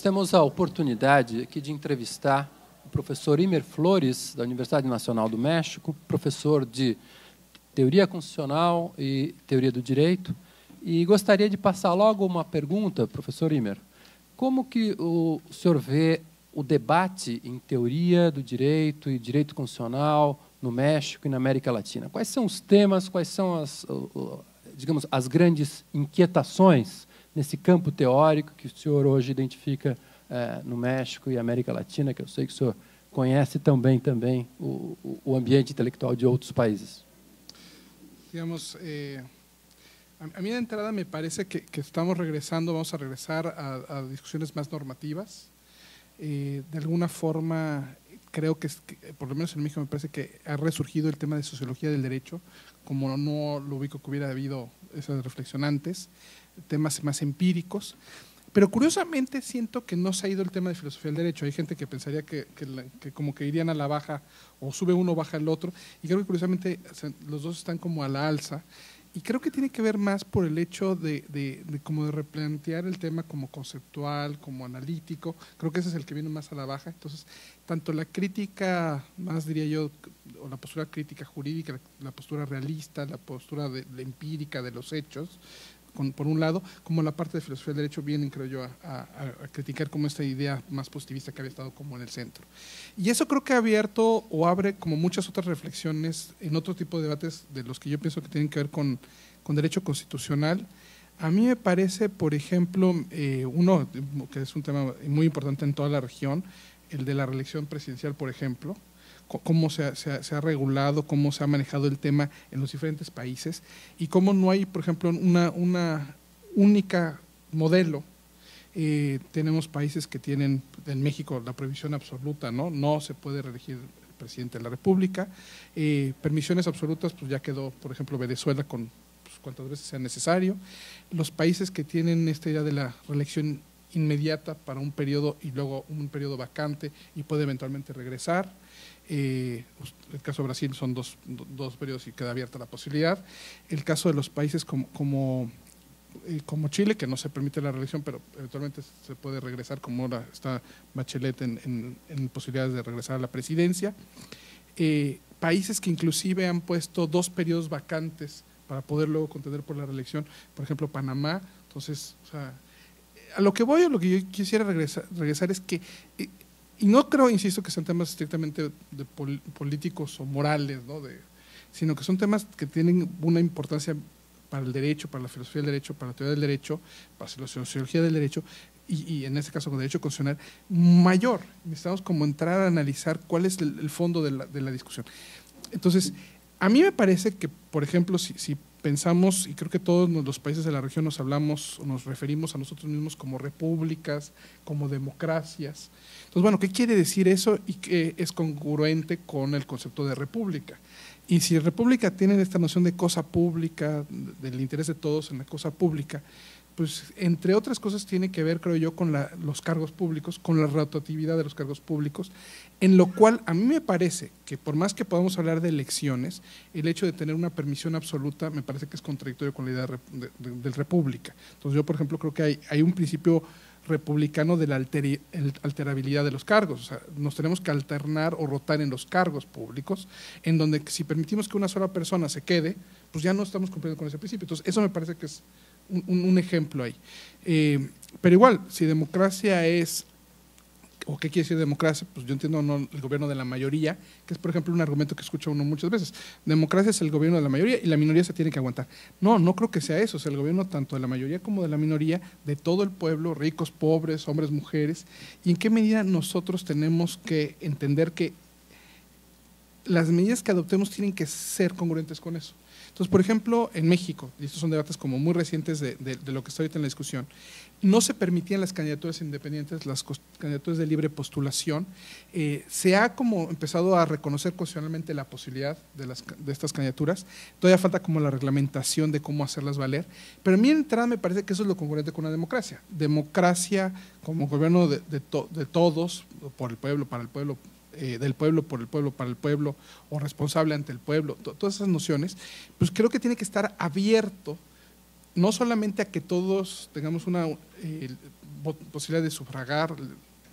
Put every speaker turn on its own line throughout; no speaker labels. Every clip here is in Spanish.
Nós temos a oportunidade aqui de entrevistar o professor Imer Flores, da Universidade Nacional do México, professor de Teoria Constitucional e Teoria do Direito. E gostaria de passar logo uma pergunta, professor Imer. Como que o senhor vê o debate em teoria do direito e direito constitucional no México e na América Latina? Quais são os temas, quais são digamos, as grandes inquietações nesse campo teórico que o senhor hoje identifica no México e América Latina, que eu sei que o senhor conhece também o ambiente intelectual de outros países?
Digamos, a mí de entrada me parece que estamos regresando, vamos a regresar a discusiones más normativas. De alguna forma, creo que, por lo menos en México, me parece que ha resurgido el tema de sociología del derecho, como no lo ubico que hubiera habido esas reflexiones antes, temas más empíricos. Pero curiosamente siento que no se ha ido el tema de filosofía del derecho. Hay gente que pensaría que como que irían a la baja, o sube uno, baja el otro, y creo que curiosamente los dos están como a la alza. Y creo que tiene que ver más por el hecho de como de replantear el tema como conceptual, como analítico. Creo que ese es el que viene más a la baja. Entonces, tanto la crítica, más diría yo, o la postura crítica jurídica, la postura realista, la postura la empírica de los hechos, por un lado, como la parte de filosofía del derecho vienen, creo yo, a criticar como esta idea más positivista que había estado como en el centro. Y eso creo que ha abierto o abre como muchas otras reflexiones en otro tipo de debates de los que yo pienso que tienen que ver con derecho constitucional. A mí me parece, por ejemplo, uno que es un tema muy importante en toda la región, el de la reelección presidencial, por ejemplo, cómo se ha regulado, cómo se ha manejado el tema en los diferentes países y cómo no hay, por ejemplo, una única modelo. Tenemos países que tienen, en México, la prohibición absoluta, no se puede reelegir el presidente de la República. Permisiones absolutas, pues ya quedó, por ejemplo, Venezuela con cuantas veces sea necesario. Los países que tienen esta idea de la reelección inmediata para un periodo y luego un periodo vacante y puede eventualmente regresar. El caso de Brasil son dos periodos y queda abierta la posibilidad. El caso de los países como Chile, que no se permite la reelección, pero eventualmente se puede regresar, como ahora está Bachelet en posibilidades de regresar a la presidencia. Países que inclusive han puesto 2 periodos vacantes para poder luego contender por la reelección, por ejemplo Panamá. Entonces, o sea, a lo que yo quisiera regresar es que, y no creo, insisto, que sean temas estrictamente de políticos o morales, sino que son temas que tienen una importancia para el derecho, para la filosofía del derecho, para la teoría del derecho, para la sociología del derecho, y en este caso con derecho constitucional mayor. Necesitamos como entrar a analizar cuál es el fondo de la discusión. Entonces, a mí me parece que, por ejemplo, si pensamos, y creo que todos los países de la región nos referimos a nosotros mismos como repúblicas, como democracias. Entonces, bueno, ¿qué quiere decir eso y qué es congruente con el concepto de república? Y si república tiene esta noción de cosa pública, del interés de todos en la cosa pública, pues entre otras cosas tiene que ver, creo yo, con los cargos públicos, con la rotatividad de los cargos públicos, en lo cual a mí me parece que por más que podamos hablar de elecciones, el hecho de tener una permisión absoluta me parece que es contradictorio con la idea de república. Entonces yo, por ejemplo, creo que hay un principio republicano de la alterabilidad de los cargos, o sea, nos tenemos que alternar o rotar en los cargos públicos, en donde si permitimos que una sola persona se quede, pues ya no estamos cumpliendo con ese principio. Entonces eso me parece que es un ejemplo ahí. Pero igual, si democracia es, o qué quiere decir democracia, pues yo entiendo el gobierno de la mayoría, que es por ejemplo un argumento que escucha uno muchas veces. Democracia es el gobierno de la mayoría y la minoría se tiene que aguantar. No creo que sea eso, es el gobierno tanto de la mayoría como de la minoría, de todo el pueblo, ricos, pobres, hombres, mujeres, y en qué medida nosotros tenemos que entender que las medidas que adoptemos tienen que ser congruentes con eso. Entonces, por ejemplo, en México, y estos son debates como muy recientes de lo que está ahorita en la discusión, no se permitían las candidaturas independientes, las candidaturas de libre postulación. Se ha como empezado a reconocer constitucionalmente la posibilidad de estas candidaturas. Todavía falta como la reglamentación de cómo hacerlas valer, pero a mí en entrada me parece que eso es lo congruente con una democracia. Democracia como gobierno de todos, por el pueblo, para el pueblo, del pueblo, por el pueblo, para el pueblo, o responsable ante el pueblo, todas esas nociones, pues creo que tiene que estar abierto no solamente a que todos tengamos una posibilidad de sufragar,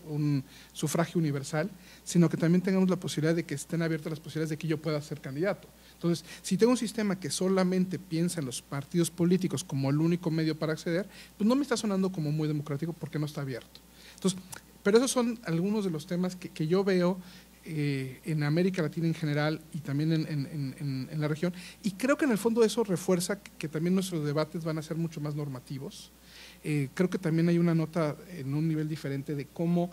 un sufragio universal, sino que también tengamos la posibilidad de que estén abiertas las posibilidades de que yo pueda ser candidato. Entonces, si tengo un sistema que solamente piensa en los partidos políticos como el único medio para acceder, pues no me está sonando como muy democrático porque no está abierto. Entonces, pero esos son algunos de los temas que yo veo en América Latina en general y también en la región, y creo que en el fondo eso refuerza que también nuestros debates van a ser mucho más normativos. Creo que también hay una nota en un nivel diferente de cómo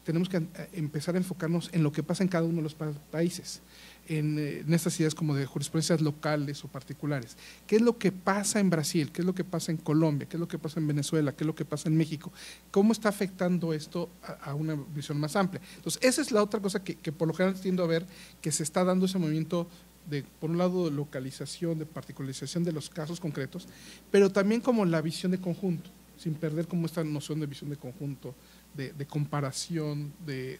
tenemos que empezar a enfocarnos en lo que pasa en cada uno de los países, en estas ideas como de jurisprudencias locales o particulares. ¿Qué es lo que pasa en Brasil? ¿Qué es lo que pasa en Colombia? ¿Qué es lo que pasa en Venezuela? ¿Qué es lo que pasa en México? ¿Cómo está afectando esto a una visión más amplia? Entonces, esa es la otra cosa que por lo general tiendo a ver, que se está dando ese movimiento de, por un lado, de localización, de particularización de los casos concretos, pero también como la visión de conjunto, sin perder como esta noción de visión de conjunto, de comparación, de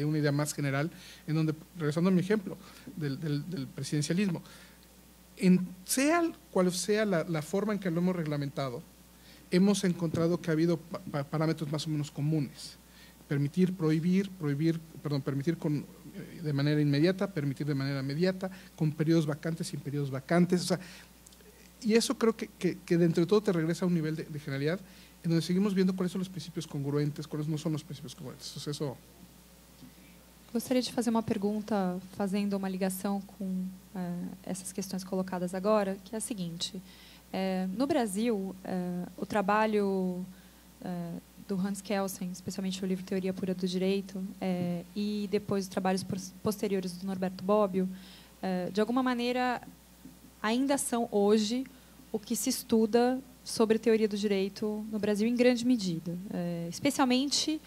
una idea más general, en donde, regresando a mi ejemplo del presidencialismo, sea cual sea la forma en que lo hemos reglamentado, hemos encontrado que ha habido parámetros más o menos comunes. Permitir de manera inmediata, permitir de manera inmediata, con periodos vacantes, sin periodos vacantes, o sea, y eso creo que dentro de todo te regresa a un nivel de generalidad en donde seguimos viendo cuáles son los principios congruentes, cuáles no son los principios congruentes. Entonces, eso.
Gostaria de fazer uma pergunta, fazendo uma ligação com essas questões colocadas agora, que é a seguinte: no Brasil, o trabalho do Hans Kelsen, especialmente o livro Teoria Pura do Direito, e depois os trabalhos posteriores do Norberto Bobbio, de alguma maneira ainda são hoje o que se estuda sobre teoria do direito no Brasil em grande medida, especialmente,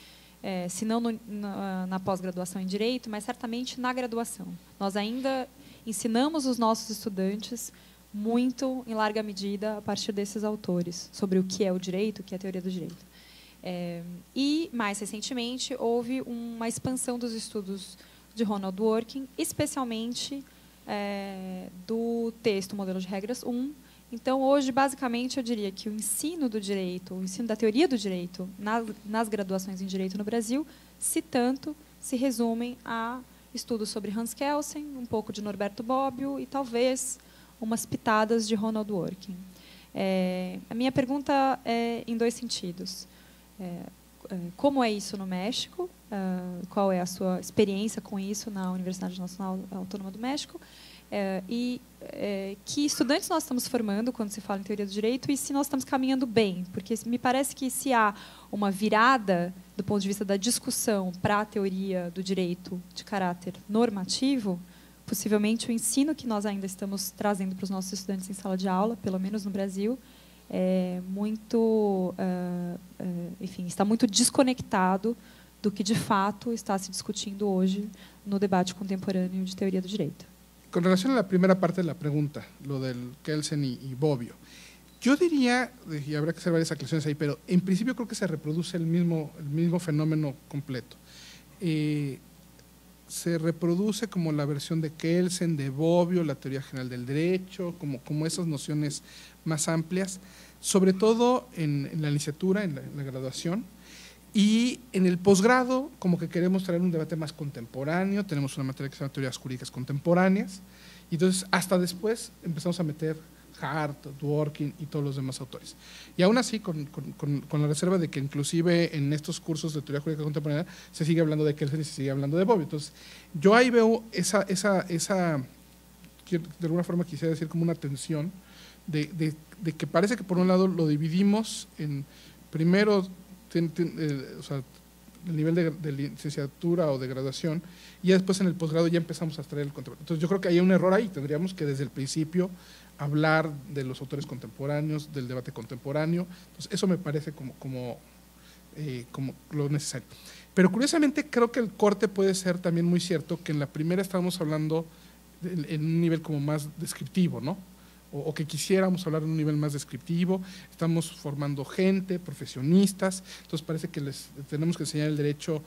se não na pós-graduação em Direito, mas certamente na graduação. Nós ainda ensinamos os nossos estudantes muito, em larga medida, a partir desses autores, sobre o que é o direito, o que é a teoria do direito. E, mais recentemente, houve uma expansão dos estudos de Ronald Dworkin, especialmente do texto Modelo de Regras 1. Então, hoje, basicamente, eu diria que o ensino do direito, o ensino da teoria do direito nas graduações em Direito no Brasil, se tanto, se resumem a estudos sobre Hans Kelsen, um pouco de Norberto Bobbio e, talvez, umas pitadas de Ronald Dworkin. A minha pergunta é em dois sentidos. Como é isso no México? Qual é a sua experiência com isso na Universidade Nacional Autônoma do México? Que estudantes nós estamos formando quando se fala em teoria do direito e se nós estamos caminhando bem, porque me parece que se há uma virada do ponto de vista da discussão para a teoria do direito de caráter normativo, possivelmente o ensino que nós ainda estamos trazendo para os nossos estudantes em sala de aula, pelo menos no Brasil, enfim, está muito desconectado do que de fato está se discutindo hoje no debate contemporâneo de teoria do direito.
Con relación a la primera parte de la pregunta, lo del Kelsen y Bobbio, yo diría, y habrá que hacer varias aclaraciones ahí, pero en principio creo que se reproduce el mismo fenómeno completo. Se reproduce como la versión de Kelsen, de Bobbio, la teoría general del derecho, como esas nociones más amplias, sobre todo en la licenciatura, en la graduación. Y en el posgrado, como que queremos traer un debate más contemporáneo, tenemos una materia que se llama Teorías Jurídicas Contemporáneas, y entonces hasta después empezamos a meter Hart, Dworkin y todos los demás autores. Y aún así, con la reserva de que inclusive en estos cursos de Teoría Jurídica Contemporánea se sigue hablando de Kelsen y se sigue hablando de Bobbio. Entonces, yo ahí veo esa de alguna forma quisiera decir como una tensión de que parece que por un lado lo dividimos en primero, o sea, el nivel de licenciatura o de graduación, y después en el posgrado ya empezamos a extraer el contemporáneo. Entonces yo creo que hay un error ahí, tendríamos que desde el principio hablar de los autores contemporáneos, del debate contemporáneo. Entonces eso me parece como lo necesario. Pero curiosamente creo que el corte puede ser también muy cierto, que en la primera estábamos hablando en un nivel como más descriptivo, ¿no? O que quisiéramos hablar en un nivel más descriptivo, estamos formando gente, profesionistas, entonces parece que les tenemos que enseñar el derecho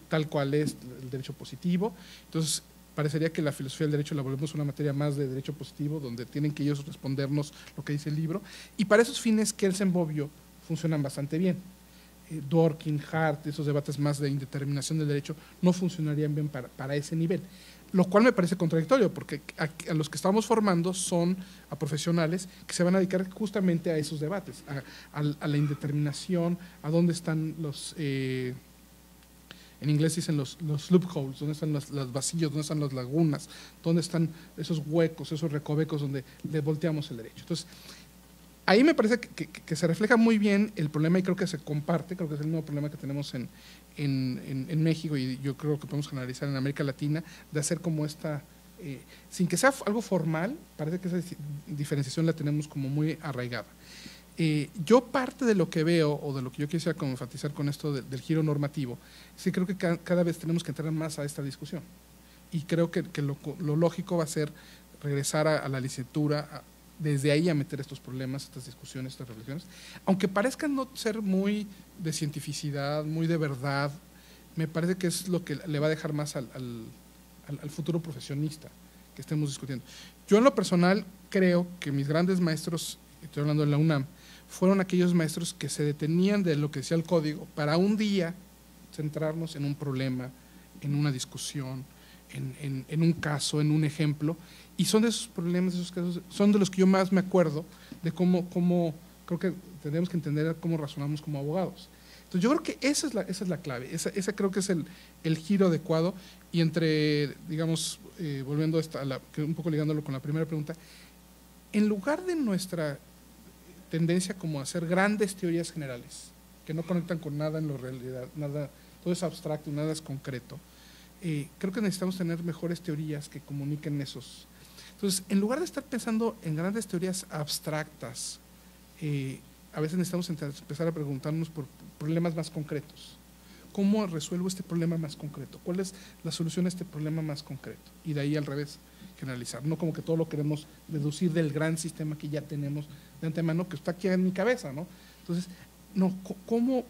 tal cual es, el derecho positivo. Entonces, parecería que la filosofía del derecho la volvemos una materia más de derecho positivo, donde tienen que ellos respondernos lo que dice el libro, y para esos fines Kelsen-Bobbio funcionan bastante bien. Dworkin, Hart, esos debates más de indeterminación del derecho no funcionarían bien para ese nivel, lo cual me parece contradictorio, porque a los que estamos formando son a profesionales que se van a dedicar justamente a esos debates, a la indeterminación, a dónde están los, en inglés dicen los loopholes, dónde están los vacíos, dónde están las lagunas, dónde están esos huecos, esos recovecos donde le volteamos el derecho. Entonces, ahí me parece que se refleja muy bien el problema, y creo que se comparte, creo que es el mismo problema que tenemos en México, y yo creo que podemos generalizar en América Latina, de hacer como esta, sin que sea algo formal, parece que esa diferenciación la tenemos como muy arraigada. Yo parte de lo que veo, o de lo que yo quisiera como enfatizar con esto del giro normativo, sí creo que cada vez tenemos que entrar más a esta discusión, y creo que lo lógico va a ser regresar a la licenciatura, desde ahí a meter estos problemas, estas discusiones, estas reflexiones, aunque parezcan no ser muy de cientificidad, muy de verdad, me parece que es lo que le va a dejar más al futuro profesionista que estemos discutiendo. Yo en lo personal creo que mis grandes maestros, estoy hablando de la UNAM, fueron aquellos maestros que se detenían de lo que decía el código para un día centrarnos en un problema, en una discusión, en un caso, en un ejemplo, y son de esos problemas, de esos casos, son de los que yo más me acuerdo, de cómo creo que tenemos que entender cómo razonamos como abogados. Entonces yo creo que esa es la clave, esa creo que es el giro adecuado, y entre, digamos, volviendo un poco ligándolo con la primera pregunta, en lugar de nuestra tendencia como a hacer grandes teorías generales, que no conectan con nada en la realidad, nada, todo es abstracto, nada es concreto, creo que necesitamos tener mejores teorías que comuniquen esos. Entonces, en lugar de estar pensando en grandes teorías abstractas, a veces necesitamos empezar a preguntarnos por problemas más concretos. ¿Cómo resuelvo este problema más concreto? ¿Cuál es la solución a este problema más concreto? Y de ahí al revés, generalizar. No como que todo lo queremos deducir del gran sistema que ya tenemos de antemano, que está aquí en mi cabeza, ¿no? Entonces, no, ¿cómo?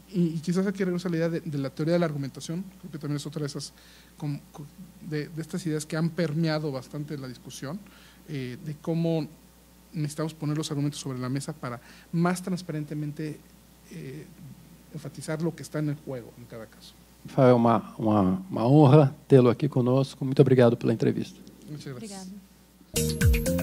Y quizás aquí regresa la idea de la teoría de la argumentación, creo que también es otra de esas, de estas ideas que han permeado bastante la discusión, de cómo necesitamos poner los argumentos sobre la mesa para más transparentemente enfatizar lo que está en el juego en cada caso.
Rafael, uma honra tê-lo aqui conosco. Muito obrigado pela entrevista.
Muchas gracias.
Obrigada.